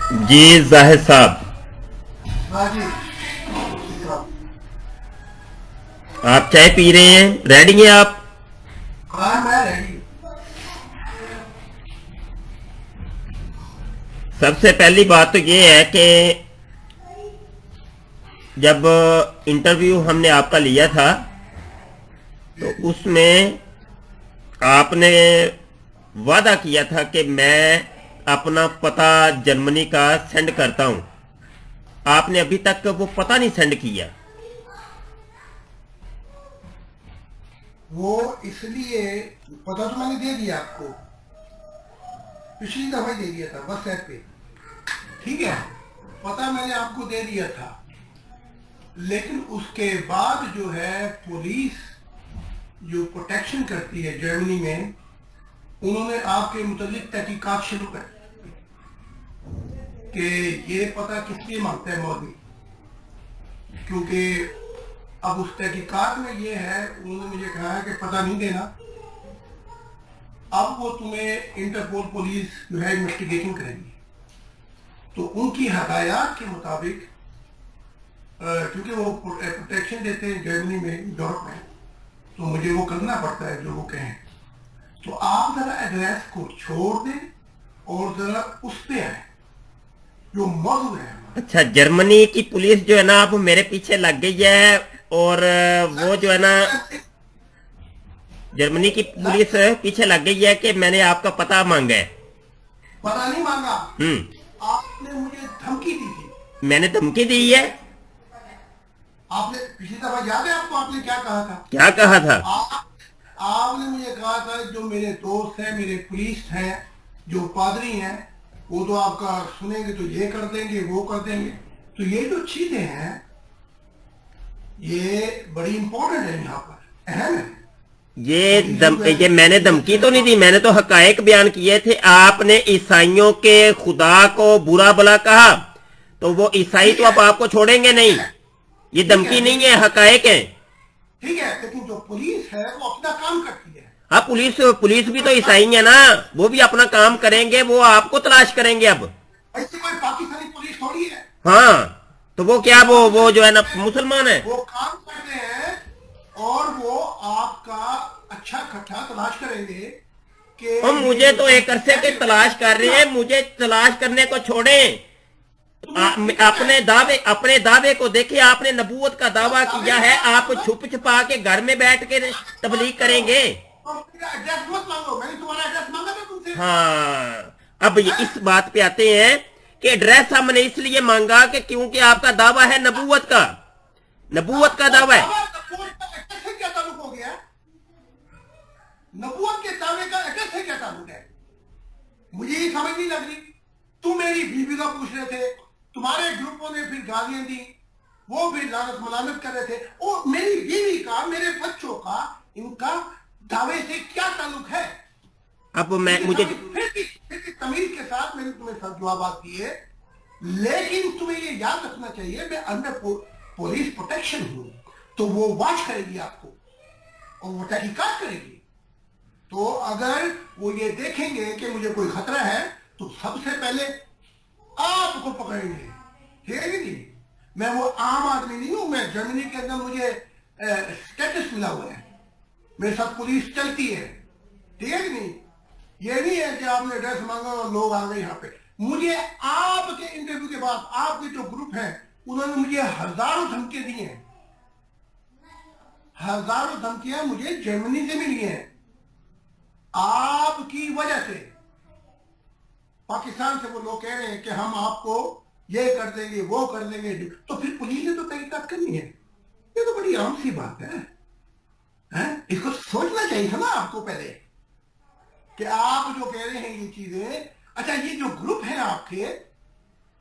جی زاہد صاحب، ہاں جی. آپ چائے پی رہے ہیں؟ ریڈی ہیں آپ؟ ہاں میں ریڈی ہوں. سب سے پہلی بات تو یہ ہے کہ جب انٹرویو ہم نے آپ کا لیا تھا تو اس میں آپ نے وعدہ کیا تھا کہ میں اپنا پتہ جرمنی کا سینڈ کرتا ہوں. آپ نے ابھی تک وہ پتہ نہیں سینڈ کیا. وہ اس لیے پتا تو میں نے دے دیا آپ کو، پچھلی دفعہ ہی دے دیا تھا بس ایپ پہ. ٹھیک ہے، پتا میں نے آپ کو دے دیا تھا، لیکن اس کے بعد جو ہے پولیس جو پروٹیکشن کرتی ہے جرمنی میں، انہوں نے آپ کے متعلق تحقیقات شروع کر کہ یہ پتہ کس لیے مانگتا ہے مودی. کیونکہ اب اس تحقیقات میں یہ ہے، انہوں نے مجھے کہا ہے کہ پتہ نہیں دینا، اب وہ تمہیں انٹرپول پولیس جو ہے انویسٹیگیشن کرے گی. تو ان کی ہدایات کے مطابق کیونکہ وہ پروٹیکشن دیتے ہیں جرمنی میں، یورپ میں، تو مجھے وہ کرنا پڑتا ہے جو وہ کہیں. تو آپ ذرا ایڈریس کو چھوڑ دیں اور ذرا اس پہ آئیں جو موضوع ہے ہمارا. اچھا، جرمنی کی پولیس جو ہے نا اب میرے پیچھے لگ گئی ہے، اور وہ جو ہے نا جرمنی کی پولیس پیچھے لگ گئی ہے کہ میں نے آپ کا پتہ مانگا ہے. پتہ نہیں مانگا، ہم آپ نے مجھے دھمکی دی تھی. میں نے دھمکی دی ہے؟ آپ نے پچھلی دفعہ یاد ہے آپ کو آپ نے کیا کہا تھا؟ کیا کہا تھا؟ آپ نے مجھے کہا تھا جو میرے دوست ہیں، میرے پولیس ہیں، جو پادری ہیں، وہ تو آپ کا سنیں گے تو یہ کر دیں گے وہ کر دیں گے. تو یہ جو چیزیں ہیں یہ بڑی امپورٹنٹ ہے، یہاں پر اہم ہے. یہ میں نے دھمکی تو نہیں دی، میں نے تو حقائق بیان کیے تھے. آپ نے عیسائیوں کے خدا کو برا بلا کہا تو وہ عیسائی تو اب آپ کو چھوڑیں گے نہیں. یہ دھمکی نہیں ہے، حقائق ہیں. ٹھیک ہے، لیکن جو پولیس ہے وہ اپنا کام کرتی ہے. ہاں، پولیس بھی تو عیسائی ہے نا، وہ بھی اپنا کام کریں گے، وہ آپ کو تلاش کریں گے اب. ایسی کوئی پاکستانی پولیس تھوڑی ہے. ہاں تو وہ کیا، وہ جو ہے نا مسلمان ہے. وہ کام کرتے ہیں اور وہ آپ کا اچھا کھٹا تلاش کریں گے کہ ہم یہ مجھے جو تو ایک عرصے کے تلاش کر رہے ہیں، مجھے تلاش کرنے کو چھوڑیں. اپنے دعوے کو دیکھیں. آپ نے نبوت کا دعویٰ کیا ہے، آپ چھپ چھپا کے گھر میں بیٹھ کے تبلیغ کریں گے. ایڈریس مت مانگو، میں نے تمہارا ایڈریس مانگا تھا تم سے. ہاں، اب اس بات پہ آتے ہیں کہ ایڈریس ہم نے اس لیے مانگا کہ کیونکہ آپ کا دعویٰ ہے نبوت کا. نبوت کا دعویٰ ہے. نبوت کا ایڈریس سے کیا تعلق ہو گیا؟ نبوت کے دعوے کا ایڈریس سے کیا تعلق ہے؟ مجھے یہ سمجھ نہیں لگ رہی. تم میری بیوی کا پوچھ رہے تھے، تمہارے گروپوں نے پھر گالیاں دی، وہ بھی لعنت ملامت کر رہے تھے، اور میری بیوی کا، میرے بچوں کا، ان کا دعوے سے کیا تعلق ہے؟ اب مجھے پھر بھی تمیز کے ساتھ میں نے تمہیں سب جوابات دیے، لیکن تمہیں یہ یاد رکھنا چاہیے میں انڈر پولیس پروٹیکشن ہوں، تو وہ واچ کرے گی آپ کو اور وہ تحقیقات کرے گی. تو اگر وہ یہ دیکھیں گے کہ مجھے کوئی خطرہ ہے تو سب سے پہلے آپ کو پکڑیں گے. ٹھیک ہے جی؟ میں وہ عام آدمی نہیں ہوں، میں جرمنی کے اندر مجھے اسٹیٹس ملا ہوا ہے، میرے ساتھ پولیس چلتی ہے. ٹھیک ہے کہ نہیں؟ یہ نہیں ہے کہ آپ نے ایڈریس مانگا اور لوگ آ گئے یہاں پہ. مجھے آپ کے انٹرویو کے بعد آپ کے جو گروپ ہیں انہوں نے مجھے ہزاروں دھمکیاں دی ہیں، ہزاروں دھمکیاں مجھے جرمنی سے ملی ہیں. آپ کی وجہ سے پاکستان سے وہ لوگ کہہ رہے ہیں کہ ہم آپ کو یہ کر دیں گے وہ کر دیں گے، تو پھر پولیس نے تو تحقیقات کرنی ہے. یہ تو بڑی عام سی بات ہے. اس کو سوچنا چاہیے تھا نا آپ کو پہلے کہ آپ جو کہہ رہے ہیں یہ چیزیں. اچھا، یہ جو گروپ ہیں آپ کے،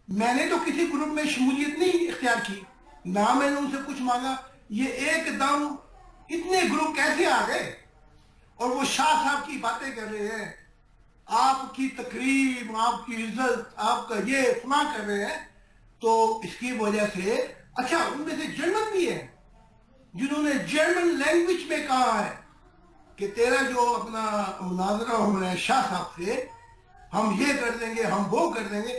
میں نے تو کسی گروپ میں شمولیت نہیں اختیار کی، نہ میں نے ان سے کچھ مانگا. یہ ایک دم اتنے گروپ کیسے آ گئے؟ اور وہ شاہ صاحب کی باتیں کر رہے ہیں، آپ کی تقریب، آپ کی عزت، آپ کا یہ فلاں کر رہے ہیں. تو اس کی وجہ سے اچھا ان میں سے جرمن بھی ہے جنہوں نے جرمن لینگویج میں کہا ہے کہ تیرا جو اپنا مناظرہ ہو رہا ہے شاہ صاحب سے، ہم یہ کر دیں گے، ہم وہ کر دیں گے.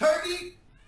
30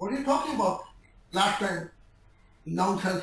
what are you talking about? Last time nonsense,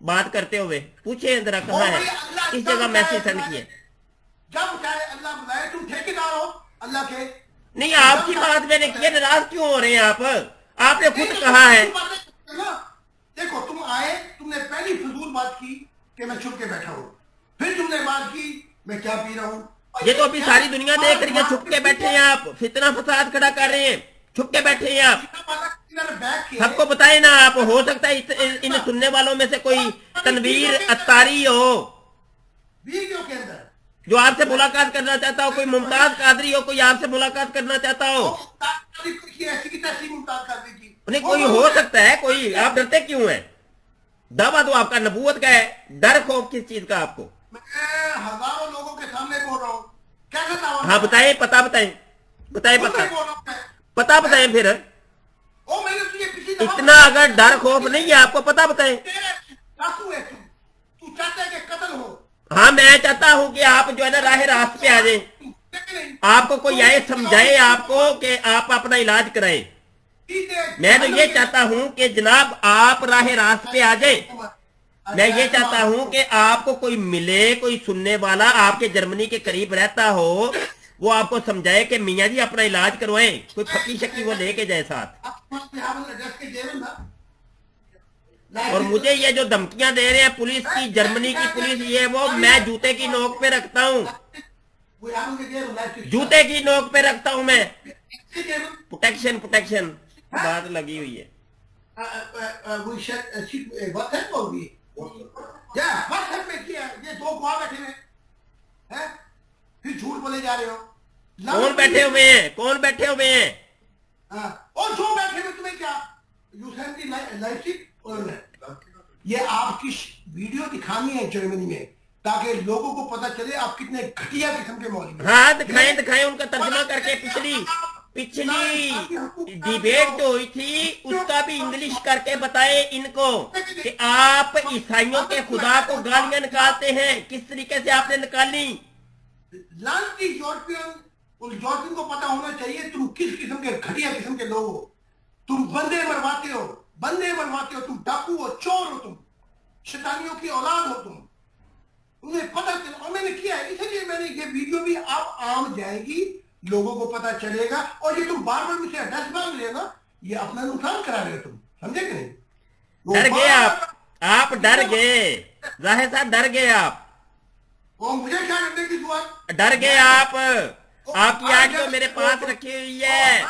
بات کرتے ہوئے؟ پوچھیں ذرا کہاں ہے، کس جگہ میسج سینڈ کیے؟ جب چاہے اللہ بلائے، تم ٹھیکیدار ہو اللہ کے. نہیں، آپ کی بات میں نے کیا، ناراض کیوں ہو رہے ہیں آپ نے خود کہا ہے. دیکھو تم آئے، تم نے پہلی فضول بات کی کہ میں چھپ کے بیٹھا ہوں، پھر تم نے بات کی میں کیا پی رہا ہوں. یہ تو ابھی ساری دنیا دیکھ رہی ہے، چھپ کے بیٹھے ہیں آپ، فتنہ فساد کھڑا کر رہے ہیں، چھپ کے بیٹھے ہیں آپ. سب کو بتائیں نا آپ، ہو سکتا ہے ان سننے والوں میں سے کوئی تنویر اتاری ہو ویڈیو کے اندر جو آپ سے ملاقات کرنا چاہتا ہو، کوئی ممتاز قادری ہو کوئی آپ سے ملاقات کرنا چاہتا ہو. نہیں، کوئی ہو سکتا ہے، کوئی. آپ ڈرتے کیوں ہیں؟ دعویٰ تو آپ کا نبوت کا ہے، ڈر خوف کس چیز کا آپ کو؟ میں ہزاروں لوگوں کے سامنے بول رہا ہوں. کیسے دعویٰ؟ ہاں بتائیں، پتہ بتائیں پتہ بتائیں پھر. اتنا اگر ڈر خوف نہیں ہے آپ کو، پتہ بتائیں. تو چاہتا ہے کہ قتل ہو. ہاں میں چاہتا ہوں کہ آپ جو ہے نا راہ راست پہ آ جائیں. آپ کو کوئی آئے سمجھائے آپ کو کہ آپ اپنا علاج کرائیں. میں تو یہ چاہتا ہوں کہ جناب آپ راہ راست پہ آ جائیں. میں یہ چاہتا ہوں کہ آپ کو کوئی ملے، کوئی سننے والا آپ کے جرمنی کے قریب رہتا ہو، وہ آپ کو سمجھائے کہ میاں جی اپنا علاج کروائیں، کوئی پھکی شکی وہ لے کے جائے ساتھ. اور مجھے یہ جو دھمکیاں دے رہے ہیں پولیس کی، جرمنی کی پولیس، یہ وہ، میں جوتے کی نوک پہ رکھتا ہوں، جوتے کی نوک پہ رکھتا ہوں میں. پروٹیکشن بات لگی ہوئی ہے. جھوٹ بولے جا رہے ہو. کون بیٹھے ہوئے ہیں؟ کون بیٹھے ہوئے ہیں؟ اور جو بیٹھے ہوئے تمہیں کیا یہ آپ کی ویڈیو دکھانی ہے جرمنی میں، تاکہ لوگوں کو پتا چلے آپ کتنے گھٹیا قسم کے مولوی. ہاں دکھائیں ان کا ترجمہ کر کے. پچھلی ڈیبیٹ جو ہوئی تھی اس کا بھی انگلش کر کے بتائے ان کو کہ آپ عیسائیوں کے خدا کو گالیاں نکالتے ہیں، کس طریقے سے آپ نے نکالی. لانتی یورپین کو پتا ہونا چاہیے تم کس قسم کے گھٹیا قسم کے لوگ ہو. تم بندے مرواتے ہو، تم ڈاکو ہو، چور ہو، تم شیطانیوں کی اولاد ہو. تم انہیں پتہ چلا، اور میں نے کیا ہے، اس لیے میں نے یہ ویڈیو بھی آپ عام جائے گی، لوگوں کو پتا چلے گا. اور یہ تم بار بار مجھ سے ایڈریس مانگ رہے نا، یہ اپنا نقصان کرا رہے ہو. تم سمجھے کہ نہیں؟ ڈر گئے آپ ڈر گئے ظاہر صاحب، ڈر گئے آپ. وہ مجھے کیا کرنے کی ضرورت؟ ڈر گئے آپ کی آڈیو میرے پاس رکھی ہوئی ہے،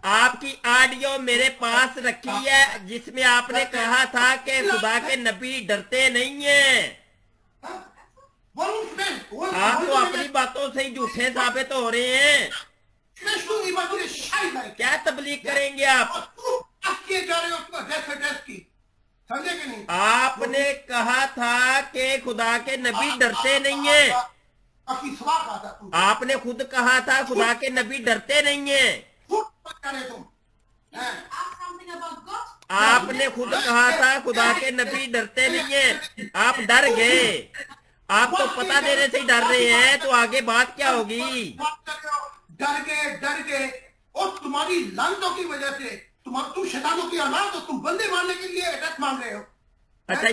آپ کی آڈیو میرے پاس رکھی ہے جس میں آپ نے کہا تھا کہ خدا کے نبی ڈرتے نہیں ہیں. آپ تو اپنی باتوں سے ہی جھوٹے ثابت ہو رہے ہیں. کیا تبلیغ کریں گے آپ؟ آپ نے کہا تھا کہ خدا کے نبی ڈرتے نہیں ہیں. آپ نے خود کہا تھا خدا کے نبی ڈرتے نہیں ہیں. آپ نے خود کہا تھا خدا کے نبی ڈرتے نہیں ہیں. آپ ڈر گئے. آپ تو پتہ دینے سے ہی ڈر رہے ہیں، تو آگے بات کیا ہوگی؟ ڈر گئے اور تمہاری لعنتوں کی وجہ سے، تم شیطانوں کی اولاد ہو، تم بندے مارنے کے لیے ایڈریس مانگ رہے ہو. اچھا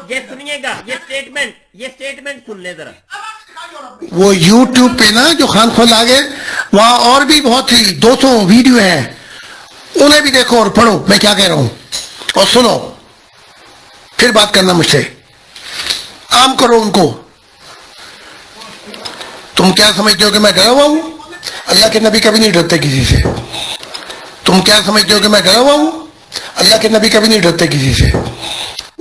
یہ سنیے گا، یہ سٹیٹمنٹ سن لے ذرا. وہ یوٹیوب پہ نا جو خان خول آگے، وہاں اور بھی بہت ہی 200 ویڈیو ہیں، انہیں بھی دیکھو اور پڑھو میں کیا کہہ رہا ہوں، اور سنو، پھر بات کرنا مجھ سے. عام کرو ان کو. تم کیا سمجھتے ہو کہ میں ڈرا ہوا ہوں؟ اللہ کے نبی کبھی نہیں ڈرتے کسی سے. تم کیا سمجھتے ہو کہ میں ڈرا ہوا ہوں؟ اللہ کے نبی کبھی نہیں ڈرتے کسی سے.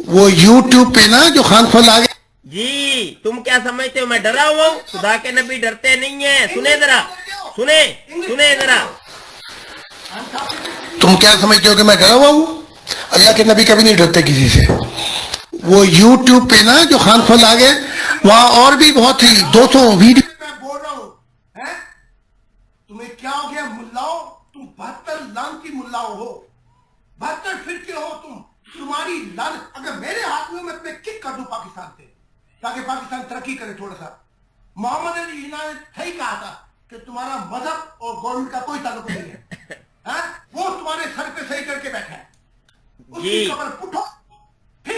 وہ یوٹیوب پہ نا جو خان خول آگے. جی تم کیا سمجھتے ہو میں ڈرا ہوا ہوں؟ خدا کے نبی ڈرتے نہیں ہیں. سنیں ذرا، سنیں ذرا. تم کیا سمجھتے ہو کہ میں ڈرا ہوا ہوں؟ اللہ کے نبی کبھی نہیں ڈرتے کسی سے. وہ یوٹیوب پہ نا جو خان خول آگے، وہاں اور بھی بہت ہی 200 ویڈیو. میں بول رہا ہوں تمہیں کیا ہو گیا ملاؤ؟ تم 72 لعنتی ملاؤ ہو، 72 فرقے ہو تم. تمہاری لعنت اگر میرے ہاتھ میں، میں تمہیں کک کر دوں پاکستان سے، تاکہ پاکستان ترقی کرے تھوڑا سا. محمد علی جناح نے صحیح کہا تھا کہ تمہارا مذہب اور گورنمنٹ کا کوئی تعلق نہیں ہے. وہ تمہارے سر پہ صحیح کر کے بیٹھا ہے. اس کی قبر پٹھو، پھر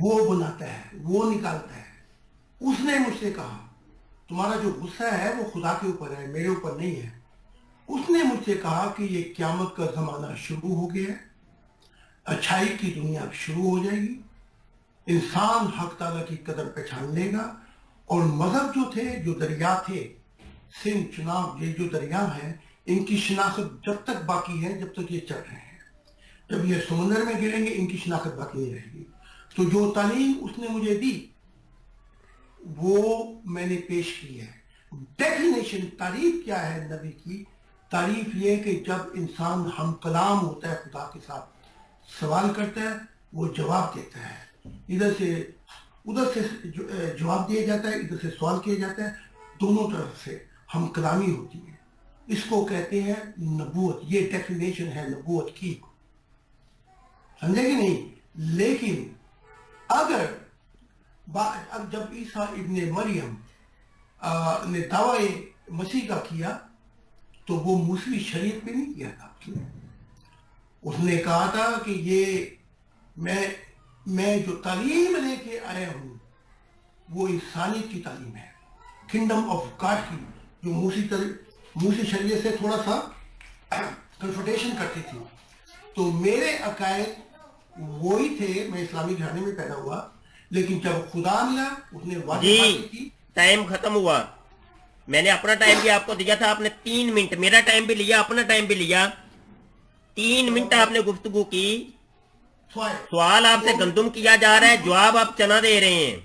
وہ بناتا ہے، وہ نکالتا ہے. اس نے مجھ سے کہا تمہارا جو غصہ ہے وہ خدا کے اوپر ہے، میرے اوپر نہیں ہے. اس نے مجھ سے کہا کہ یہ قیامت کا زمانہ شروع ہو گیا ہے، اچھائی کی دنیا شروع ہو جائے گی، انسان حق تعالیٰ کی قدر پہچان لے گا، اور مذہب جو تھے، جو دریا تھے، سندھ چناب، یہ جو دریا ہیں، ان کی شناخت جب تک باقی ہے جب تک یہ چل رہے ہیں. جب یہ سمندر میں گریں گے ان کی شناخت باقی نہیں رہے گی. تو جو تعلیم اس نے مجھے دی وہ میں نے پیش کی ہے. ڈیفینیشن تعریف کیا ہے نبی کی؟ تعریف یہ کہ جب انسان ہم کلام ہوتا ہے خدا کے ساتھ، سوال کرتا ہے، وہ جواب دیتا ہے، ادھر سے جواب دیا جاتا ہے، ادھر سے سوال کیا جاتا ہے، دونوں طرف سے ہم کلامی ہوتی ہے. اس کو کہتے ہیں نبوت. یہ ڈیفینیشن ہے نبوت کی، سمجھے کہ نہیں؟ لیکن اگر جب عیسیٰ ابن مریم نے دعوی مسیح کا کیا تو وہ موسوی شریعت پہ نہیں کیا تھا. اس نے کہا تھا کہ یہ میں جو تعلیم لے کے آیا ہوں وہ انسانیت کی تعلیم ہے، کنگڈم آف گاڈ کی، جو موسی شریعت سے تھوڑا سا کنفرٹیشن کرتی تھی. تو میرے عقائد وہی تھے. میں اسلامی گھرانے میں پیدا ہوا، لیکن جب خدا ملا اس نے واضح باتیں کی. ٹائم ختم ہوا. میں نے اپنا ٹائم بھی آپ کو دیا تھا، آپ نے 3 منٹ میرا ٹائم بھی لیا، اپنا ٹائم بھی لیا. 3 منٹ آپ نے گفتگو کی. سوال آپ سے گندم کیا جا رہا ہے، جواب آپ چنا دے رہے ہیں.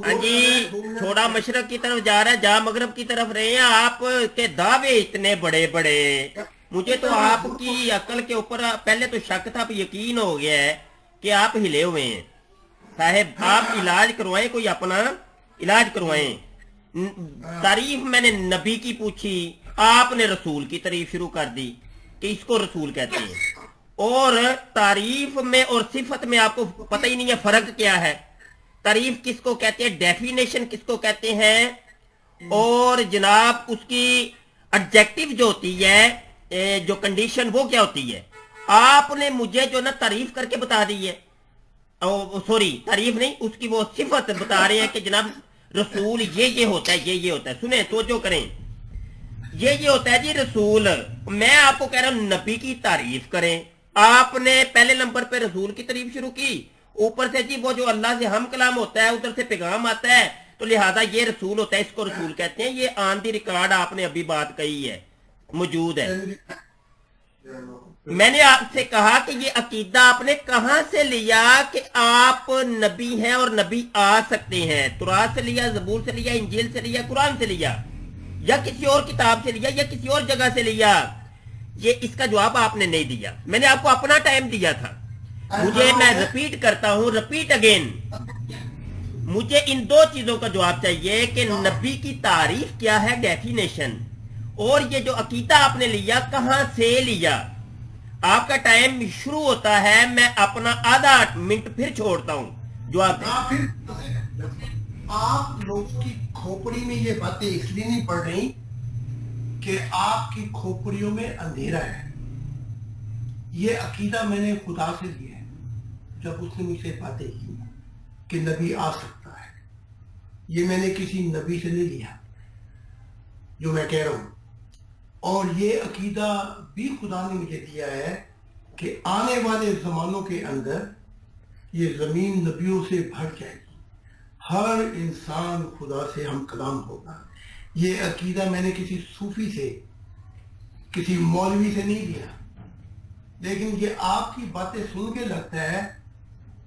ہاں جی، چھوڑا مشرق کی طرف جا رہا ہے، جا مغرب کی طرف رہے ہیں. آپ کے دعوے اتنے بڑے بڑے، مجھے تو آپ کی عقل کے اوپر پہلے تو شک تھا، اب یقین ہو گیا ہے کہ آپ ہلے ہوئے ہیں. صاحب آپ علاج کروائیں، کوئی اپنا علاج کروائیں. تعریف میں نے نبی کی پوچھی، آپ نے رسول کی تعریف شروع کر دی کہ اس کو رسول کہتے ہیں. اور تعریف میں اور صفت میں آپ کو پتہ ہی نہیں ہے فرق کیا ہے. تعریف کس کو کہتے ہیں، ڈیفینیشن کس کو کہتے ہیں، اور جناب اس کی ایڈجیکٹو جو ہوتی ہے، جو کنڈیشن، وہ کیا ہوتی ہے. آپ نے مجھے جو نا تعریف کر کے بتا دی ہے، سوری تعریف نہیں، اس کی وہ صفت بتا رہے ہیں کہ جناب رسول یہ ہوتا ہے، یہ ہوتا ہے. سنیں، توجہ کریں، یہ ہوتا ہے جی رسول. میں آپ کو کہہ رہا ہوں نبی کی تعریف کریں. آپ نے پہلے نمبر پہ رسول کی تعریف شروع کی، اوپر سے جی وہ جو اللہ سے ہم کلام ہوتا ہے، ادھر سے پیغام آتا ہے، تو لہذا یہ رسول ہوتا ہے، اس کو رسول کہتے ہیں. یہ آن دی ریکارڈ آپ نے ابھی بات کہی ہے، موجود ہے. میں نے آپ سے کہا کہ یہ عقیدہ آپ نے کہاں سے لیا کہ آپ نبی ہیں اور نبی آ سکتے ہیں؟ تورات سے لیا، زبور سے لیا، انجیل سے لیا، قرآن سے لیا، یا کسی اور کتاب سے لیا، یا کسی اور جگہ سے لیا؟ یہ اس کا جواب آپ نے نہیں دیا. میں نے آپ کو اپنا ٹائم دیا تھا. مجھے، میں ریپیٹ کرتا ہوں، ریپیٹ اگین، مجھے ان 2 چیزوں کا جواب چاہیے کہ نبی کی تعریف کیا ہے، ڈیفینیشن، اور یہ جو عقیدہ آپ نے لیا کہاں سے لیا. آپ کا ٹائم شروع ہوتا ہے، میں اپنا آدھا منٹ پھر چھوڑتا ہوں جواب دیں. آپ لوگوں کی کھوپڑی میں یہ باتیں اس لیے نہیں پڑ رہی کہ آپ کی کھوپڑیوں میں اندھیرا ہے. یہ عقیدہ میں نے خدا سے لیا ہے جب اس نے مجھ سے باتیں کی کہ نبی آ سکتا ہے. یہ میں نے کسی نبی سے نہیں لیا جو میں کہہ رہا ہوں. اور یہ عقیدہ بھی خدا نے مجھے دیا ہے کہ آنے والے زمانوں کے اندر یہ زمین نبیوں سے بھر جائے گی، ہر انسان خدا سے ہم کلام ہوگا. یہ عقیدہ میں نے کسی صوفی سے، کسی مولوی سے نہیں لیا. لیکن یہ آپ کی باتیں سن کے لگتا ہے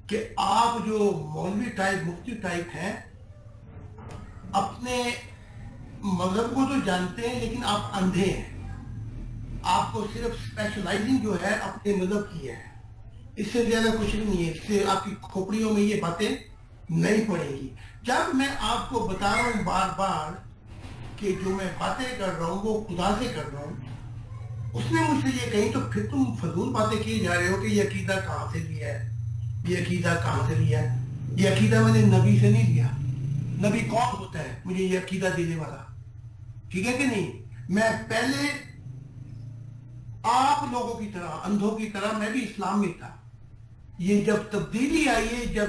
کہ آپ جو مولوی ٹائپ، مفتی ٹائپ ہیں، اپنے مذہب کو تو جانتے ہیں لیکن آپ اندھے ہیں. آپ کو صرف اسپیشلائزنگ جو ہے اپنے مذہب کی ہے، اس سے زیادہ کچھ بھی نہیں ہے. اس سے آپ کی کھوپڑیوں میں یہ باتیں نہیں پڑیں گی. جب میں آپ کو بتا رہا ہوں بار بار کہ جو میں باتیں کر رہا ہوں وہ خدا سے کر رہا ہوں، اس نے مجھ سے یہ کہیں تو پھر تم فضول باتیں کیے جا رہے ہو کہ یہ عقیدہ کہاں سے لیا ہے، یہ عقیدہ کہاں سے لیا ہے. یہ عقیدہ میں نے نبی سے نہیں لیا. نبی کون ہوتا ہے مجھے یہ عقیدہ دینے والا؟ ٹھیک ہے کہ نہیں؟ میں پہلے آپ لوگوں کی طرح، اندھوں کی طرح میں بھی اسلام میں تھا. یہ جب تبدیلی آئی ہے، جب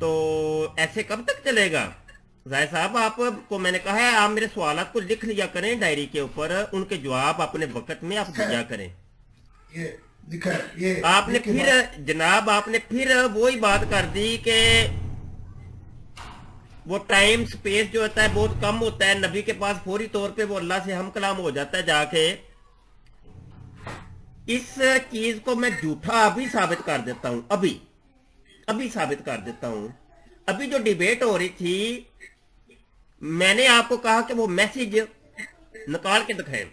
تو ایسے کب تک چلے گا؟ ظاہر صاحب آپ کو میں نے کہا ہے آپ میرے سوالات کو لکھ لیا کریں ڈائری کے اوپر، ان کے جواب اپنے وقت میں آپ دیا کریں۔ یہ لکھا ہے، یہ آپ نے لکھ کے پھر جناب آپ نے پھر وہی بات کر دی کہ وہ ٹائم سپیس جو ہوتا ہے بہت کم ہوتا ہے، نبی کے پاس فوری طور پہ وہ اللہ سے ہم کلام ہو جاتا ہے جا کے۔ اس چیز کو میں جھوٹا ابھی ثابت کر دیتا ہوں، ابھی ثابت کر دیتا ہوں۔ ابھی جو ڈیبیٹ ہو رہی تھی میں نے آپ کو کہا کہ وہ میسج نکال کے دکھائیں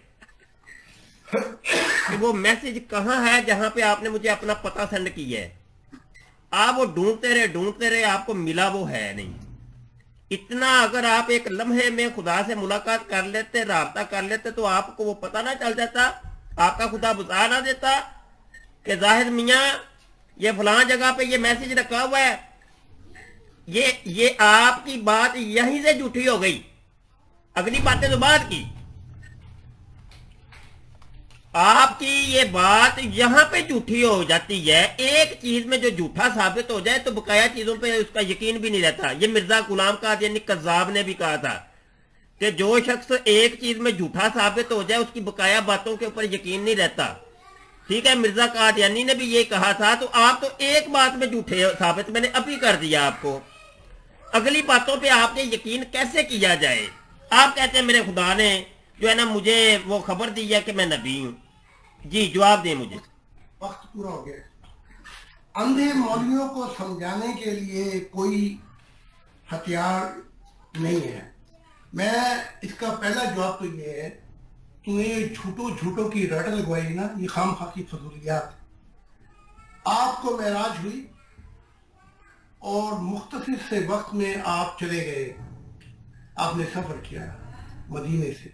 کہ وہ میسج کہاں ہے جہاں پہ آپ نے مجھے اپنا پتہ سینڈ کیا ہے۔ آپ وہ ڈھونڈتے رہے آپ کو ملا وہ ہے نہیں۔ اتنا اگر آپ ایک لمحے میں خدا سے ملاقات کر لیتے، رابطہ کر لیتے، تو آپ کو وہ پتہ نہ چل جاتا، آپ کا خدا بتا نہ دیتا کہ ظاہر میاں یہ فلاں جگہ پہ یہ میسج رکھا ہوا ہے۔ یہ آپ کی بات یہیں سے جھوٹی ہو گئی، اگلی باتیں تو بعد کی، آپ کی یہ بات یہاں پہ جھوٹی ہو جاتی ہے۔ ایک چیز میں جو جھوٹا ثابت ہو جائے تو بقایا چیزوں پہ اس کا یقین بھی نہیں رہتا۔ یہ مرزا غلام قادیانی قذاب نے بھی کہا تھا کہ جو شخص ایک چیز میں جھوٹا ثابت ہو جائے اس کی بقایا باتوں کے اوپر یقین نہیں رہتا۔ ٹھیک ہے، مرزا قادیانی نے بھی یہ کہا تھا، تو آپ تو ایک بات میں جھوٹے ثابت میں نے ابھی کر دیا آپ کو، اگلی باتوں پہ آپ نے یقین کیسے کیا جائے؟ آپ کہتے ہیں میرے خدا نے جو ہے نا مجھے وہ خبر دی ہے کہ میں نبی ہوں۔ جی جواب دیں مجھے۔ وقت پورا ہو گیا۔ اندھے مولویوں کو سمجھانے کے لیے کوئی ہتھیار نہیں ہے۔ میں اس کا پہلا جواب تو یہ ہے، تمہیں یہ جھوٹوں کی رٹ لگوائی نا، یہ خام خواہ کی فضولیات۔ آپ کو معراج ہوئی اور مختصر سے وقت میں آپ چلے گئے، آپ نے سفر کیا مدینے سے،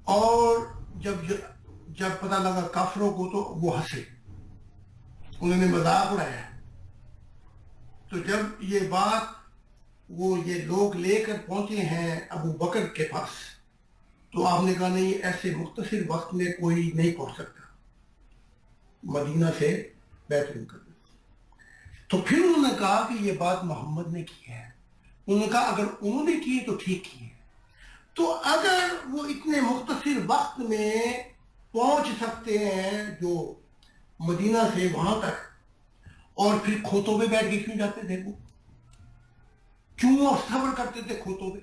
اور جب پتہ لگا کافروں کو تو وہ ہنسے، انہوں نے مذاق اڑایا۔ تو جب یہ بات یہ لوگ لے کر پہنچے ہیں ابو بکر کے پاس، تو آپ نے کہا نہیں، ایسے مختصر وقت میں کوئی نہیں پہنچ سکتا مدینہ سے بیت المقدس۔ تو پھر انہوں نے کہا کہ یہ بات محمد نے کی ہے۔ انہوں نے کہا اگر انہوں نے کی تو ٹھیک کی ہے، تو اگر وہ اتنے مختصر وقت میں پہنچ سکتے ہیں جو مدینہ سے وہاں تک، اور پھر کھوتوں پہ بیٹھ کے کیوں جاتے تھے؟ وہ کیوں صبر کرتے تھے کھوتوں پہ؟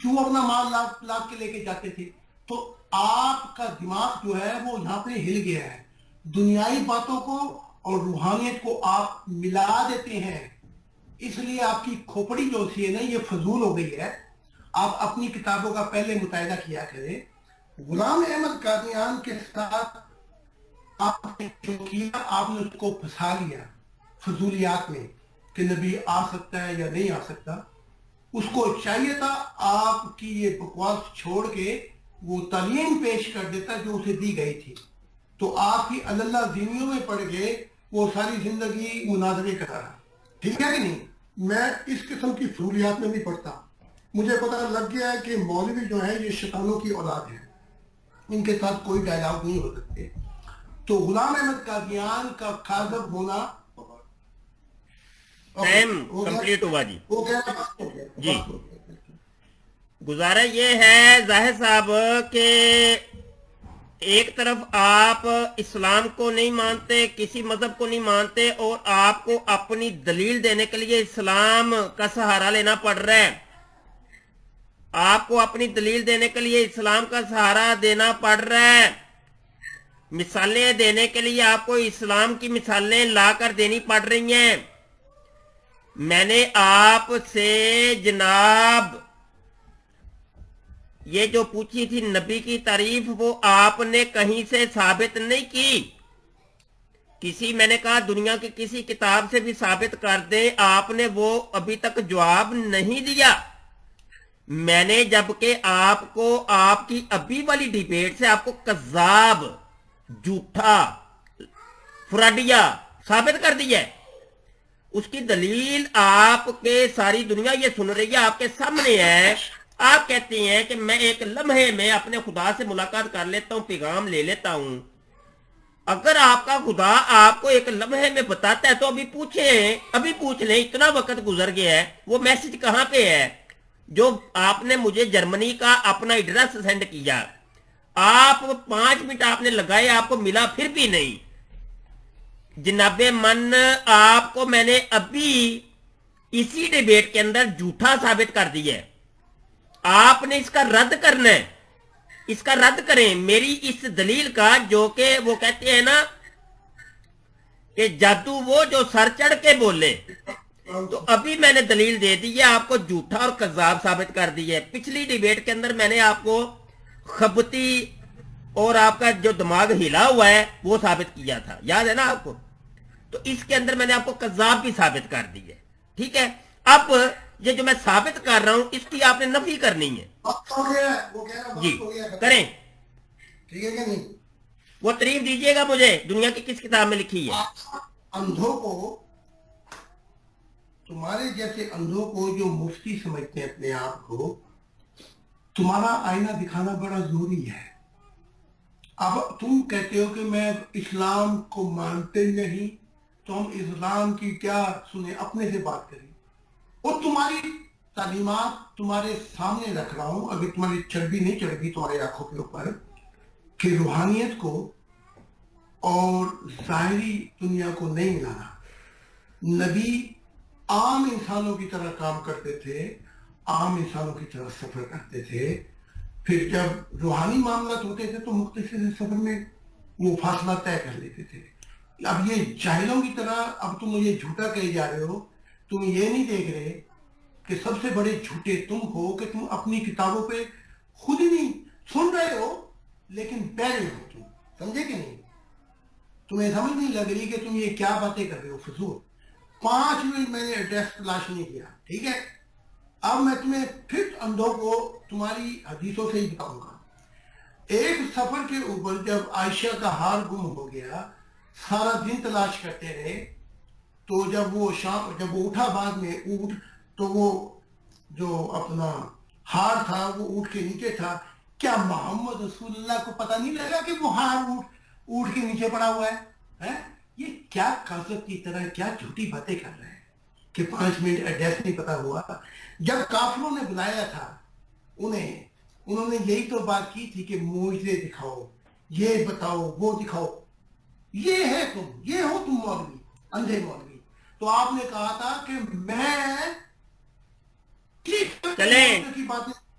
کیوں اپنا مال لاکھ کے لے کے جاتے تھے؟ تو آپ کا دماغ جو ہے وہ یہاں پہ ہل گیا ہے، دنیائی باتوں کو اور روحانیت کو آپ ملا دیتے ہیں، اس لیے آپ کی کھوپڑی جو سی ہے نا یہ فضول ہو گئی ہے۔ آپ اپنی کتابوں کا پہلے مطالعہ کیا کریں۔ غلام احمد قادیان کے ساتھ آپ نے جو کیا، آپ نے اس کو پھنسا لیا فضولیات میں کہ نبی آ سکتا ہے یا نہیں آ سکتا۔ اس کو چاہیے تھا آپ کی یہ بکواس چھوڑ کے وہ تعلیم پیش کر دیتا جو اسے دی گئی تھی، تو آپ کی اللہ دینیوں میں پڑ گئے، وہ ساری زندگی مناظرے کرا رہا۔ ٹھیک ہے کہ نہیں؟ میں اس قسم کی فضولیات میں نہیں پڑھتا۔ مجھے پتہ لگ گیا ہے کہ مولوی جو ہے یہ شیطانوں کی اولاد ہے، ان کے ساتھ کوئی ڈائلاگ نہیں ہو سکتے۔ تو غلام احمد قادیان کا کاذب ہونا ٹائم کمپلیٹ ہوا جی۔ وہ کہہ رہا جی گزارا یہ ہے ظاہر صاحب کہ ایک طرف آپ اسلام کو نہیں مانتے، کسی مذہب کو نہیں مانتے، اور آپ کو اپنی دلیل دینے کے لیے اسلام کا سہارا لینا پڑ رہا ہے۔ آپ کو اپنی دلیل دینے کے لیے اسلام کا سہارا دینا پڑ رہا ہے۔ مثالیں دینے کے لیے آپ کو اسلام کی مثالیں لا کر دینی پڑ رہی ہیں۔ میں نے آپ سے جناب یہ جو پوچھی تھی نبی کی تعریف، وہ آپ نے کہیں سے ثابت نہیں کی۔ میں نے کہا دنیا کی کسی کتاب سے بھی ثابت کر دیں، آپ نے وہ ابھی تک جواب نہیں دیا۔ میں نے جبکہ آپ کو آپ کی ابھی والی ڈیبیٹ سے آپ کو کذاب، جھوٹا، فراڈیا ثابت کر دیا ہے، اس کی دلیل آپ کے ساری دنیا یہ سن رہی ہے، آپ کے سامنے ہے۔ آپ کہتے ہیں کہ میں ایک لمحے میں اپنے خدا سے ملاقات کر لیتا ہوں، پیغام لے لیتا ہوں۔ اگر آپ کا خدا آپ کو ایک لمحے میں بتاتا ہے تو ابھی پوچھیں، ابھی پوچھ لیں، اتنا وقت گزر گیا ہے، وہ میسج کہاں پہ ہے جو آپ نے مجھے جرمنی کا اپنا ایڈریس سینڈ کیا؟ آپ 5 منٹ آپ نے لگائے، آپ کو ملا پھر بھی نہیں۔ جناب من، آپ کو میں نے ابھی اسی ڈیبیٹ کے اندر جھوٹا ثابت کر دیا ہے، آپ نے اس کا رد کرنا ہے، اس کا رد کریں میری اس دلیل کا، جو کہ وہ کہتے ہیں نا کہ جادو وہ جو سر چڑھ کے بولے، تو ابھی میں نے دلیل دے دی ہے، آپ کو جھوٹا اور کذاب ثابت کر دی ہے۔ پچھلی ڈیبیٹ کے اندر میں نے آپ کو خبتی اور آپ کا جو دماغ ہلا ہوا ہے وہ ثابت کیا تھا، یاد ہے نا آپ کو؟ تو اس کے اندر میں نے آپ کو کذاب بھی ثابت کر دی ہے، ٹھیک ہے؟ اب یہ جو میں ثابت کر رہا ہوں اس کی آپ نے نفی کرنی ہے۔ وقت ہو گیا ہے، وہ کہہ رہا ہے جی وقت ہو گیا ہے، کریں، ٹھیک ہے کہ نہیں؟ وہ تعریف دیجئے گا مجھے، دنیا کی کس کتاب میں لکھی ہے؟ اندھوں کو، تمہارے جیسے اندھوں کو جو مفتی سمجھتے ہیں اپنے آپ کو، تمہارا آئینہ دکھانا بڑا ضروری ہے۔ اب تم کہتے ہو کہ میں اسلام کو مانتے نہیں، تو ہم اسلام کی کیا سنیں، اپنے سے بات کریں، اور تمہاری تعلیمات تمہارے سامنے رکھ رہا ہوں، اگر تمہاری چربی نہیں چڑھ گئی تمہاری آنکھوں کے اوپر، کہ روحانیت کو اور ظاہری دنیا کو نہیں ملانا۔ نبی عام انسانوں کی طرح کام کرتے تھے، عام انسانوں کی طرح سفر کرتے تھے، پھر جب روحانی معاملات ہوتے تھے تو مختصر سفر میں وہ فاصلہ طے کر لیتے تھے۔ اب یہ جاہلوں کی طرح اب تم مجھے جھوٹا کہے جا رہے ہو، تم یہ نہیں دیکھ رہے کہ سب سے بڑے جھوٹے تم ہو، کہ تم اپنی کتابوں پہ خود ہی نہیں سن رہے ہو لیکن بہ رہے ہو، تم سمجھے کہ نہیں؟ تمہیں سمجھ نہیں لگ رہی کہ تم یہ کیا باتیں کر رہے ہو، فضول۔ 5 منٹ میں نے ایڈریس تلاش نہیں کیا، ٹھیک ہے؟ اب میں تمہیں پھر اندھوں کو تمہاری حدیثوں سے ہی بتاؤں گا۔ ایک سفر کے اوپر جب عائشہ کا ہار گم ہو گیا، سارا دن تلاش کرتے رہے، تو جب وہ اٹھا بعد میں اونٹ، تو وہ جو اپنا ہار تھا وہ اونٹ کے نیچے تھا۔ کیا محمد رسول اللہ کو پتہ نہیں لگا کہ وہ ہار اونٹ کے نیچے پڑا ہوا ہے؟ یہ کیا کاذب کی طرح کیا جھوٹی باتیں کر رہے ہیں کہ 5 منٹ ایڈریس نہیں پتا ہوا۔ جب کافروں نے بلایا تھا انہوں نے یہی تو بات کی تھی کہ معجزے دکھاؤ، یہ بتاؤ، وہ دکھاؤ، یہ ہے تم، یہ ہو تم مولوی، اندھے مولوی۔ تو آپ نے کہا تھا کہ میں چلیں،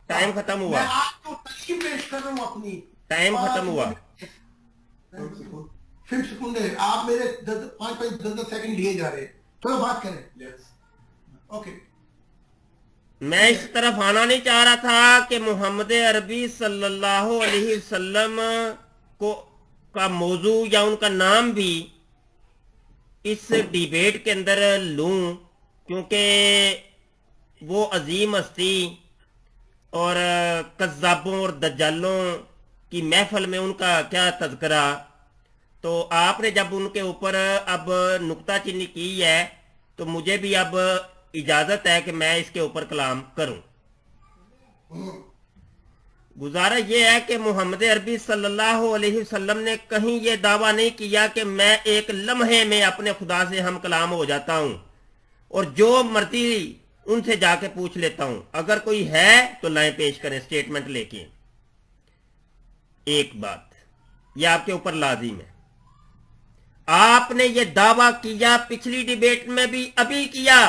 ٹائم ختم ہوا، میں آپ کو تشریح پیش کر رہا ہوں اپنی۔ ٹائم ختم ہوا۔ پھر سیکنڈے آپ میرے 5-10 سیکنڈ لیے جا رہے، چلو بات کریں۔ اوکے، میں اس طرف آنا نہیں چاہ رہا تھا کہ محمد عربی صلی اللہ علیہ وسلم کا موضوع یا ان کا نام بھی اس ڈیبیٹ کے اندر لوں، کیونکہ وہ عظیم ہستی اور کذابوں اور دجالوں کی محفل میں ان کا کیا تذکرہ۔ تو آپ نے جب ان کے اوپر اب نکتہ چینی کی ہے تو مجھے بھی اب اجازت ہے کہ میں اس کے اوپر کلام کروں۔ گزارا یہ ہے کہ محمد عربی صلی اللہ علیہ وسلم نے کہیں یہ دعویٰ نہیں کیا کہ میں ایک لمحے میں اپنے خدا سے ہم کلام ہو جاتا ہوں اور جو مرضی ان سے جا کے پوچھ لیتا ہوں۔ اگر کوئی ہے تو لائیں پیش کریں سٹیٹمنٹ لے کے۔ ایک بات یہ آپ کے اوپر لازم ہے، آپ نے یہ دعویٰ کیا پچھلی ڈیبیٹ میں بھی ابھی کیا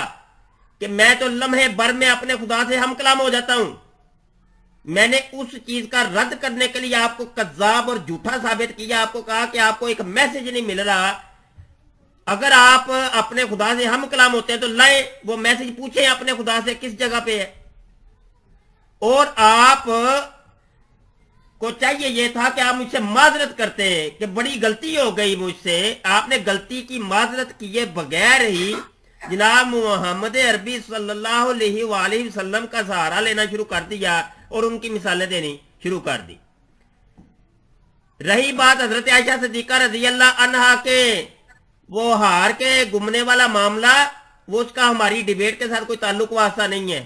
کہ میں تو لمحے بھر میں اپنے خدا سے ہم کلام ہو جاتا ہوں۔ میں نے اس چیز کا رد کرنے کے لیے آپ کو کذاب اور جھوٹا ثابت کیا، آپ کو کہا کہ آپ کو ایک میسج نہیں مل رہا، اگر آپ اپنے خدا سے ہم کلام ہوتے ہیں تو لائیں وہ میسج، پوچھیں اپنے خدا سے کس جگہ پہ ہے۔ اور آپ کو چاہیے یہ تھا کہ آپ مجھ سے معذرت کرتے کہ بڑی غلطی ہو گئی مجھ سے۔ آپ نے غلطی کی معذرت کیے بغیر ہی جناب محمد عربی صلی اللہ علیہ وآلہ وسلم کا سہارا لینا شروع کر دیا اور ان کی مثالیں دینی شروع کر دی۔ رہی بات حضرت عائشہ صدیقہ رضی اللہ عنہا کے وہ ہار کے گمنے والا معاملہ، وہ اس کا ہماری ڈیبیٹ کے ساتھ کوئی تعلق واسطہ نہیں ہے۔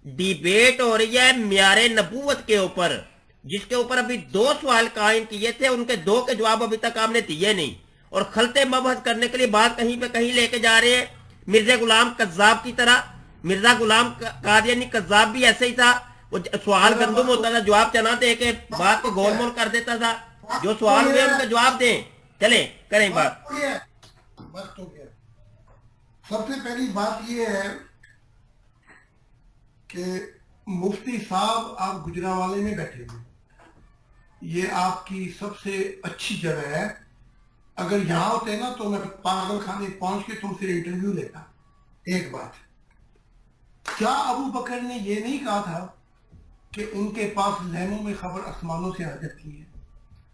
ڈیبیٹ ہو رہی ہے معیار نبوت کے اوپر، جس کے اوپر ابھی 2 سوال قائم کیے تھے، ان کے 2 کے جواب ابھی تک آپ نے دیے نہیں، اور خلطِ مبحث کرنے کے لیے بات کہیں پہ کہیں لے کے جا رہے ہیں مرزا غلام قذاب کی طرح۔ مرزا غلام قادیانی قذاب بھی ایسے ہی تھا، وہ سوال گندم ہوتا تھا، جواب چنا دے کے بات کو گول مول کر دیتا تھا۔ جو سوال ہوئے ان کا جواب دیں، چلیں کریں بات۔ وقت ہو گیا۔ سب سے پہلی بات یہ ہے کہ مفتی صاحب آپ گجرانوالے میں بیٹھے ہوئے، یہ آپ کی سب سے اچھی جگہ ہے۔ اگر یہاں ہوتے نا تو میں پاگل خانے پہنچ کے تم سے انٹرویو لیتا۔ ایک بات، کیا ابو بکر نے یہ نہیں کہا تھا کہ ان کے پاس لہموں میں خبر آسمانوں سے حاجت کی ہے؟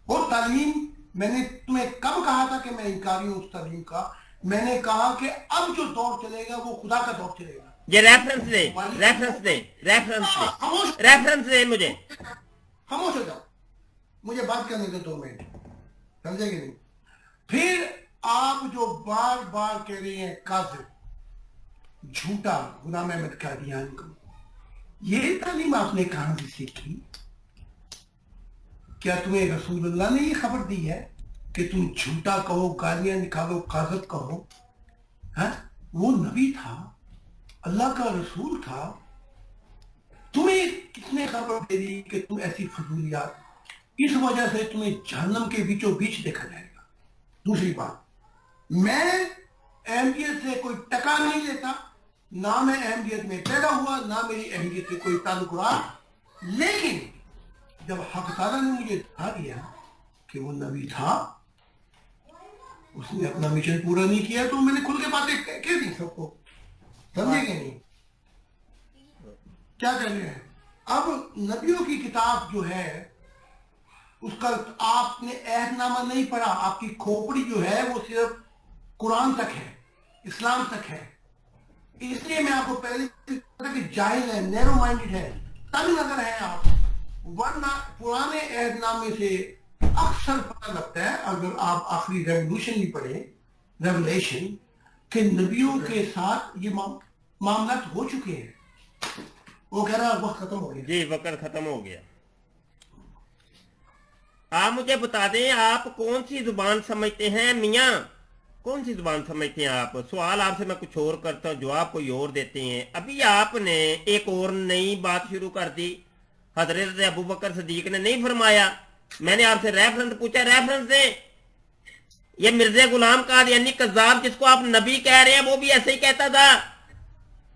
اور تعلیم، میں نے تمہیں کب کہا تھا کہ میں انکاری ہوں اس تعلیم کا؟ میں نے کہا کہ اب جو دور چلے گا وہ خدا کا دور چلے گا۔ یہ ریفرنس دے، ریفرنس دے، ریفرنس دے، ریفرنس دے مجھے۔ خاموش ہو جاؤ، مجھے بات کرنے دو 2 منٹ، سمجھے کہ نہیں؟ پھر آپ جو بار بار کہہ رہے ہیں کاذب، جھوٹا، غلام احمد قادیانی کو، یہ تعلیم آپ نے کہاں سے سیکھی؟ کیا تمہیں رسول اللہ نے یہ خبر دی ہے کہ تم جھوٹا کہو، گالیاں نکالو، کاذب کہو؟ ہاں، وہ نبی تھا، اللہ کا رسول تھا، تمہیں کس نے خبر دے دی کہ تم ایسی فضولیات؟ اس وجہ سے تمہیں جہنم کے بیچوں بیچ دیکھا جائے گا۔ دوسری بات، میں احمدیت سے کوئی ٹکا نہیں لیتا، نہ میں احمدیت میں پیدا ہوا، نہ میری احمدیت سے کوئی تعلق رہا، لیکن جب حق تعالیٰ نے مجھے دکھا دیا کہ وہ نبی تھا، اس نے اپنا مشن پورا نہیں کیا، تو میں نے کھل کے باتیں کہہ دی سب کو، سمجھے کہ نہیں؟ کیا کر رہے ہیں؟ اب نبیوں کی کتاب جو ہے اس کا آپ نے عہد نامہ نہیں پڑھا، آپ کی کھوپڑی جو ہے وہ صرف قرآن تک ہے، اسلام تک ہے۔ اس لیے میں آپ کو پہلے کہ جاہل ہے، نیرو مائنڈڈ ہے، تنگ نظر ہے آپ، ورنہ پرانے عہد نامے سے اکثر پتہ لگتا ہے، اگر آپ آخری ریولوشن بھی پڑھیں، ریولیشن، کہ نبیوں کے ساتھ یہ معاملات ہو چکے ہیں۔ وہ کہہ رہا وقت ختم ہو گیا۔ جی وقت ختم ہو گیا۔ آپ مجھے بتا دیں آپ کون سی زبان سمجھتے ہیں میاں؟ کون سی زبان سمجھتے ہیں آپ؟ سوال آپ سے میں کچھ اور کرتا ہوں، جواب کوئی اور دیتے ہیں۔ ابھی آپ نے ایک اور نئی بات شروع کر دی، حضرت ابو بکر صدیق نے نہیں فرمایا، میں نے آپ سے ریفرنس پوچھا، ریفرنس دیں۔ یہ مرزا غلام قادیانی قذاب جس کو آپ نبی کہہ رہے ہیں وہ بھی ایسے ہی کہتا تھا،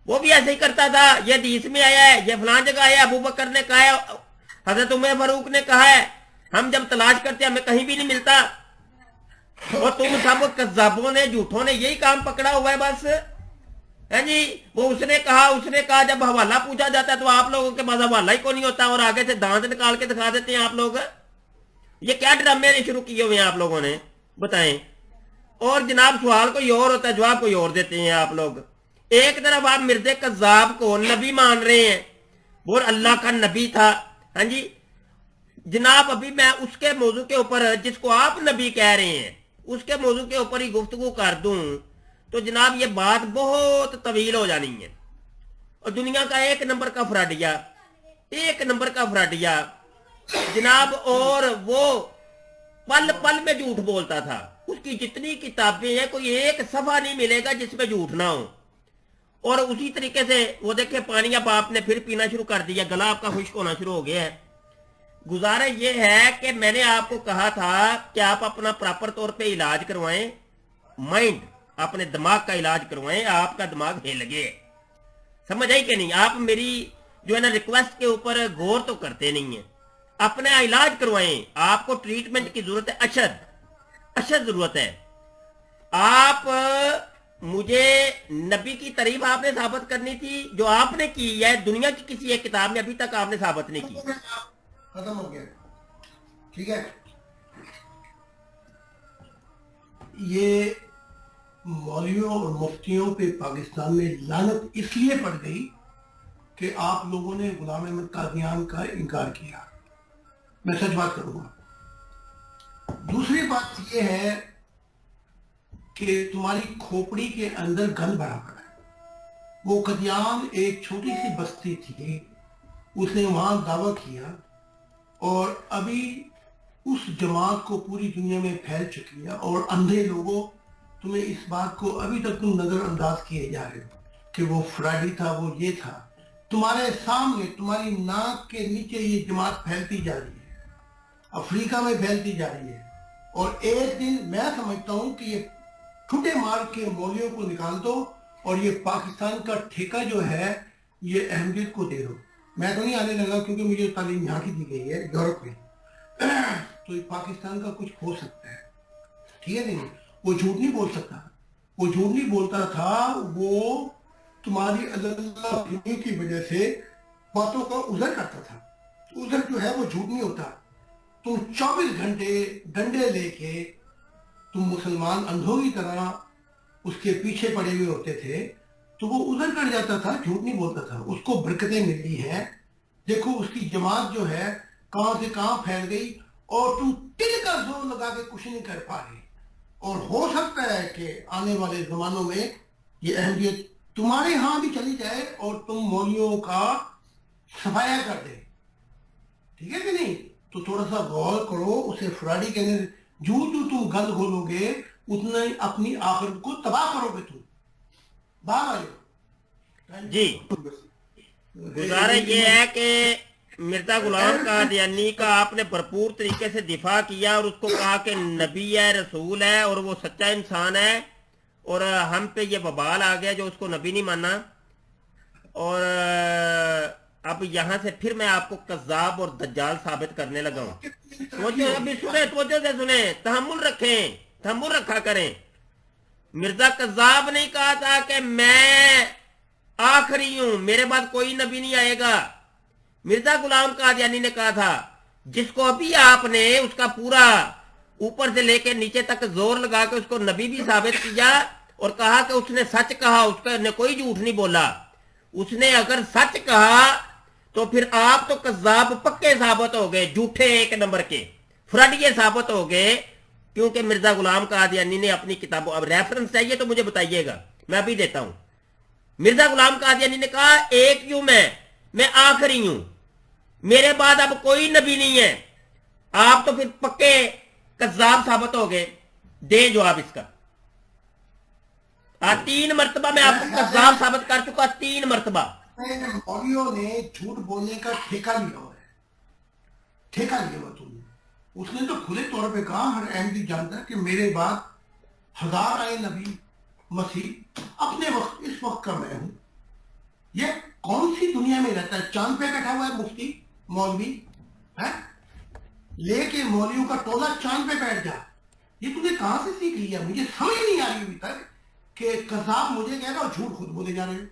وہ بھی ایسے ہی کرتا تھا۔ یہ حدیث میں آیا ہے، یہ فلان جگہ آیا ہے، ابو بکر نے کہا ہے، حضرت عمر فاروق نے کہا ہے، ہم جب تلاش کرتے ہیں ہمیں کہیں بھی نہیں ملتا۔ اور تم سب قذابوں نے، جھوٹوں نے یہی کام پکڑا ہوا ہے بس، ہے جی۔ وہ اس نے کہا، جب حوالہ پوچھا جاتا ہے تو آپ لوگوں کے پاس حوالہ ہی کو نہیں ہوتا، اور آگے سے دانت نکال کے دکھا دیتے ہیں آپ لوگ۔ یہ کیا ڈرامے شروع کیے ہوئے ہیں آپ لوگوں نے، بتائیں؟ اور جناب سوال کوئی اور ہوتا ہے، جواب کوئی اور دیتے ہیں آپ لوگ۔ ایک طرف آپ مرزا قذاب کو نبی مان رہے ہیں، وہ اللہ کا نبی تھا، ہاں جی جناب۔ ابھی میں اس کے موضوع کے اوپر جس کو آپ نبی کہہ رہے ہیں اس کے موضوع کے اوپر ہی گفتگو کر دوں تو جناب یہ بات بہت طویل ہو جانی ہے، اور دنیا کا ایک نمبر کا فراڈیا، ایک نمبر کا فراڈیا جناب، اور وہ پل پل میں جھوٹ بولتا تھا۔ اس کی جتنی کتابیں ہیں کوئی ایک صفحہ نہیں ملے گا جس میں جھوٹ نہ ہو۔ اور اسی طریقے سے وہ دیکھیں پانی اب آپ نے پھر پینا شروع کر دیا، گلا آپ کا خشک ہونا شروع ہو گیا ہے۔ گزارش یہ ہے کہ میں نے آپ کو کہا تھا کہ آپ اپنا پراپر طور پہ علاج کروائیں، مائنڈ، اپنے دماغ کا علاج کروائیں، آپ کا دماغ ہل گئے، سمجھ آئی کہ نہیں؟ آپ میری جو ہے نا ریکویسٹ کے اوپر غور تو کرتے نہیں ہیں، اپنا علاج کروائیں۔ آپ کو ٹریٹمنٹ کی ضرورت ہے، اشد ضرورت ہے۔ آپ مجھے نبی کی تعریف آپ نے ثابت کرنی تھی، جو آپ نے کی ہے دنیا کی کسی ایک کتاب میں ابھی تک آپ نے ثابت نہیں کی۔ ختم ہو گیا، ٹھیک ہے؟ یہ مولویوں اور مفتیوں پہ پاکستان میں لعنت اس لیے پڑ گئی کہ آپ لوگوں نے غلام احمد قادیان کا انکار کیا۔ میں سچ بات کروں گا۔ دوسری بات یہ ہے کہ تمہاری کھوپڑی کے اندر گند بھرا پڑا ہے۔ وہ قادیان ایک چھوٹی سی بستی تھی، اس نے وہاں دعویٰ کیا اور ابھی اس جماعت کو پوری دنیا میں پھیل چکی ہے، اور اندھے لوگوں تمہیں اس بات کو ابھی تک تم نظر انداز کیے جا رہے ہو کہ وہ فراڈی تھا، وہ یہ تھا. تمہارے سامنے، تمہاری ناک کے نیچے یہ جماعت پھیلتی جا رہی ہے، افریقہ میں پھیلتی جا رہی ہے. اور ایک دن میں سمجھتا ہوں کہ یہ ٹھٹے مار کے مولیوں کو نکال دو اور یہ پاکستان کا ٹھیکہ جو ہے یہ احمدیت کو دے دو. میں تو نہیں آنے لگا کیونکہ مجھے تعلیم یہاں کی دی گئی ہے، یورپ میں. تو یہ پاکستان کا کچھ ہو سکتا ہے، ٹھیک ہے نہیں. وہ جھوٹ نہیں بول سکتا، وہ جھوٹ نہیں بولتا تھا، وہ تمہاری اللہ کی وجہ سے باتوں کا عذر کرتا تھا. عذر جو ہے وہ جھوٹ نہیں ہوتا. تم 24 گھنٹے ڈنڈے لے کے تم مسلمان اندھوں کی طرح اس کے پیچھے پڑے ہوئے ہوتے تھے، تو وہ عذر کر جاتا تھا، جھوٹ نہیں بولتا تھا. اس کو برکتیں ملی ہیں. دیکھو اس کی جماعت جو ہے کہاں سے کہاں پھیل گئی، اور تم تل کا زور لگا کے کچھ نہیں کر پا رہے. اور ہو سکتا ہے کہ آنے والے زمانوں میں یہ اہمیت تمہارے ہاں بھی چلی جائے اور تم مولیوں کا صفایا کر دے. ٹھیک ہے کہ نہیں؟ تو تھوڑا سا غور کرو. اسے فراڈی کہنے، جو تم گند گھولو گے اتنا ہی اپنی آخرت کو تباہ کرو گے. تم باہر آئے. جی، گزارا یہ ہے کہ مرزا غلام قادیانی کا آپ نے بھرپور طریقے سے دفاع کیا اور اس کو کہا کہ نبی ہے، رسول ہے اور وہ سچا انسان ہے، اور ہم پہ یہ وبال آ گیا جو اس کو نبی نہیں مانا. اور اب یہاں سے پھر میں آپ کو کذاب اور دجال ثابت کرنے لگا ہوں. ابھی سنیں، توجہ سے سنیں، تحمل رکھیں، تحمل رکھا کریں. مرزا کذاب نہیں کہا تھا کہ میں آخری ہوں، میرے بعد کوئی نبی نہیں آئے گا. مرزا غلام قادیانی نے کہا تھا، جس کو ابھی آپ نے اس کا پورا اوپر سے لے کے نیچے تک زور لگا کے اس کو نبی بھی ثابت کیا اور کہا کہ اس نے سچ کہا، اس نے کوئی جھوٹ نہیں بولا. اس نے اگر سچ کہا تو پھر آپ تو کذاب پکے ثابت ہو گئے، جھوٹے ایک نمبر کے فراڈیے ثابت ہو گئے. کیونکہ مرزا غلام قادیانی نے اپنی کتابوں، اب ریفرنس چاہیے تو مجھے بتائیے گا، میں ابھی دیتا ہوں. مرزا غلام قادیانی نے کہا ایک ہوں میں آخری ہوں، میرے بعد اب کوئی نبی نہیں ہے. آپ تو پھر پکے کذاب ثابت ہو گئے. دیں جواب اس کا. 3 مرتبہ میں آپ کو کذاب ثابت کر چکا، 3 مرتبہ. مولیوں نے جھوٹ بولنے کا ٹھیکہ لیا ہوا ہے، ٹھیکہ لیا ہوا تم نے. اس نے تو کھلے طور پہ کہا، ہر احمدی جانتا ہے کہ میرے بعد 1000 آئے نبی مسیح، اپنے وقت اس وقت کا میں ہوں. یہ کون سی دنیا میں رہتا ہے؟ چاند پہ بیٹھا ہوا ہے مفتی مولوی ہے، لے کے مولیوں کا ٹولہ چاند پہ بیٹھ جا. یہ تم نے کہاں سے سیکھ لیا؟ مجھے سمجھ نہیں آ رہی ابھی تک کہ کذاب مجھے کہہ رہا اور جھوٹ خود بولے جا رہے ہیں،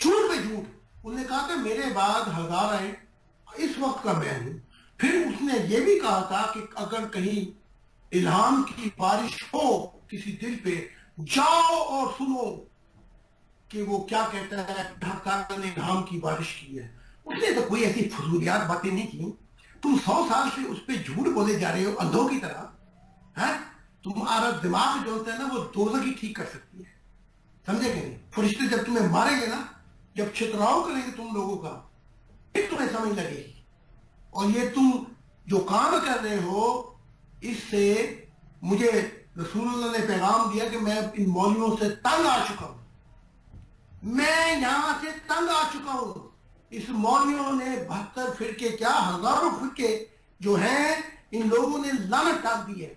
جھوٹ پہ جھوٹ. انہوں نے کہا کہ میرے بعد 1000 آئے، اس وقت کا میں ہوں. پھر اس نے یہ بھی کہا تھا کہ اگر کہیں الہام کی بارش ہو کسی دل پہ، جاؤ اور سنو کہ وہ کیا کہتا ہے، ڈھاکہ نے الہام کی بارش کی ہے. اس نے تو کوئی ایسی فضولیات باتیں نہیں کی. تم 100 سال سے اس پہ جھوٹ بولے جا رہے ہو اندھوں کی طرح. تمہارا دماغ جو ہوتا ہے نا وہ دوزخ ہی ٹھیک کر سکتی ہے، سمجھے کہ نہیں؟ فرشتے جب تمہیں ماریں گے نا، جب چھتراؤ کریں گے تم لوگوں کا، پھر تمہیں سمجھ لگے گی. اور یہ تم جو کام کر رہے ہو، اس سے مجھے رسول اللہ نے پیغام دیا کہ میں ان مولویوں سے تنگ آ چکا ہوں، میں یہاں سے تنگ آ چکا ہوں. اس مولویوں نے 72 فرقے کیا، ہزاروں فرقے جو ہیں، ان لوگوں نے لعنت ڈال دی ہے.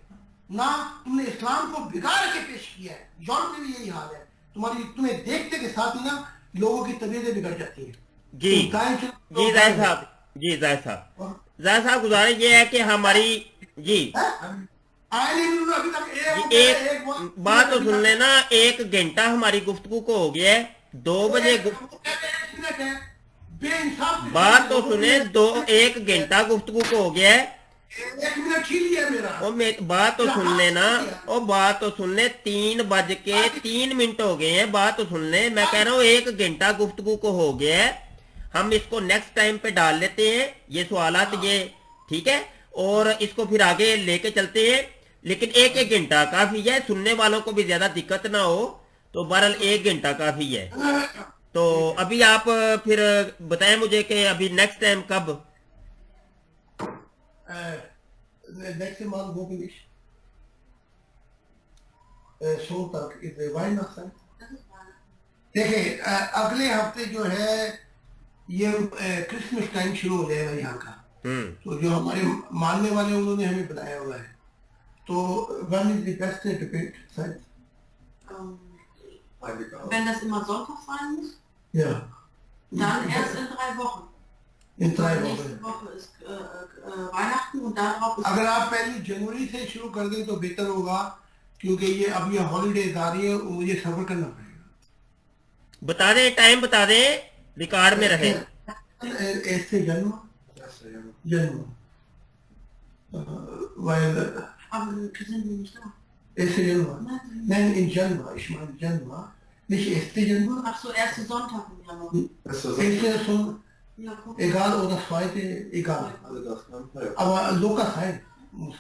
نہ تم نے اسلام کو بگاڑ کے پیش کیا ہے. یورپ میں بھی یہی حال ہے. تمہیں دیکھتے کے ساتھ ہی نا لوگوں کی طبیعتیں بگڑ جاتی ہیں. جی زاہد صاحب، جی زاہد صاحب گزارش یہ ہے کہ ہماری جی ایک بات تو سن لینا، 1 گھنٹہ ہماری گفتگو کو ہو گیا ہے. 2 بجے بات تو سنیں، 1 گھنٹہ گفتگو کو ہو گیا ہے. بات تو سن لینا، اور بات تو سن لیں. 3:03 ہو گئے ہیں. بات تو سن لیں، میں کہہ رہا ہوں 1 گھنٹہ گفتگو کو ہو گیا ہے. ہم اس کو نیکسٹ ٹائم پہ ڈال لیتے ہیں یہ سوالات، یہ ٹھیک ہے، اور اس کو پھر آگے لے کے چلتے ہیں. لیکن 1 گھنٹہ کافی ہے، سننے والوں کو بھی زیادہ دقت نہ ہو، تو بہرحال 1 گھنٹہ کافی ہے. تو ابھی آپ پھر بتائیں مجھے کہ ابھی نیکسٹ ٹائم کب؟ nächste Mal wo bin ich? Sonntag ist Weihnachten. دیکھیں اگلے ہفتے جو ہے یہ کرسمس ٹائم شروع ہو جائے گا یہاں کا. تو جو ہمارے ماننے والے انہوں نے ہمیں بنایا ہوا ہے. تو when is the best day to paint? Wenn das immer Sonntag sein muss, Ja. dann erst in 3 Wochen. In 3 Nächste Wochen. Woche ist Weihnachten und darauf ist... اگر آپ پہلی جنوری سے شروع کر دیں تو بہتر ہوگا کیونکہ یہ اب یہ ہالیڈیز آ رہی ہے مجھے صبر کرنا پڑے گا. بتا دیں ٹائم بتا دیں ریکارڈ میں رہے. ایسے جنم جنم Aber sind wir nicht da? ایسے جنم nein in Januar ich meine Januar nicht erste Januar. Ach so, erste Sonntag im Januar. Erste Sonntag, Ja, guck. egal oder zweite, egal. Aber locker sein muss.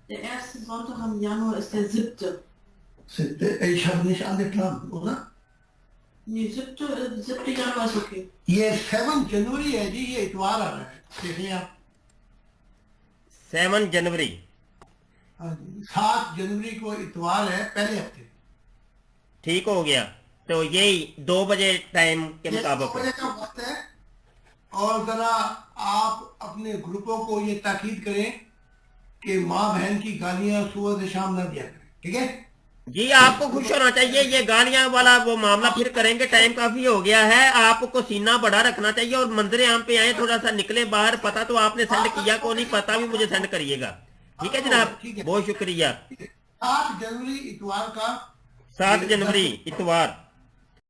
Der erste Sonntag im Januar ist der 7. Ich habe nicht angeplant, oder? Nee, 7. Januar ist okay. یہ 7 جنوری ہے جی, یہ اتوار آ رہا ہے, دیکھیں آپ. 7 جنوری. ہاں جی, 7 جنوری کو اتوار ہے, پہلے ہفتے. ٹھیک ہو گیا. تو یہی 2 بجے ٹائم کے مطابق 2 بجے کا وقت ہے. اور ذرا آپ اپنے گروپوں کو یہ تاکید کریں کہ ماں بہن کی گالیاں صبح سے شام نہ دیا کریں, ٹھیک ہے جی. آپ کو خوش ہونا چاہیے, یہ گالیاں والا وہ معاملہ پھر کریں گے, ٹائم کافی ہو گیا ہے. آپ کو سینہ بڑا رکھنا چاہیے اور منظر عام پہ آئیں, تھوڑا سا نکلے باہر. پتہ تو آپ نے سینڈ کیا کو نہیں, پتہ بھی مجھے سینڈ کریے گا, ٹھیک ہے جناب. بہت شکریہ. 7 جنوری اتوار کا 7 جنوری اتوار.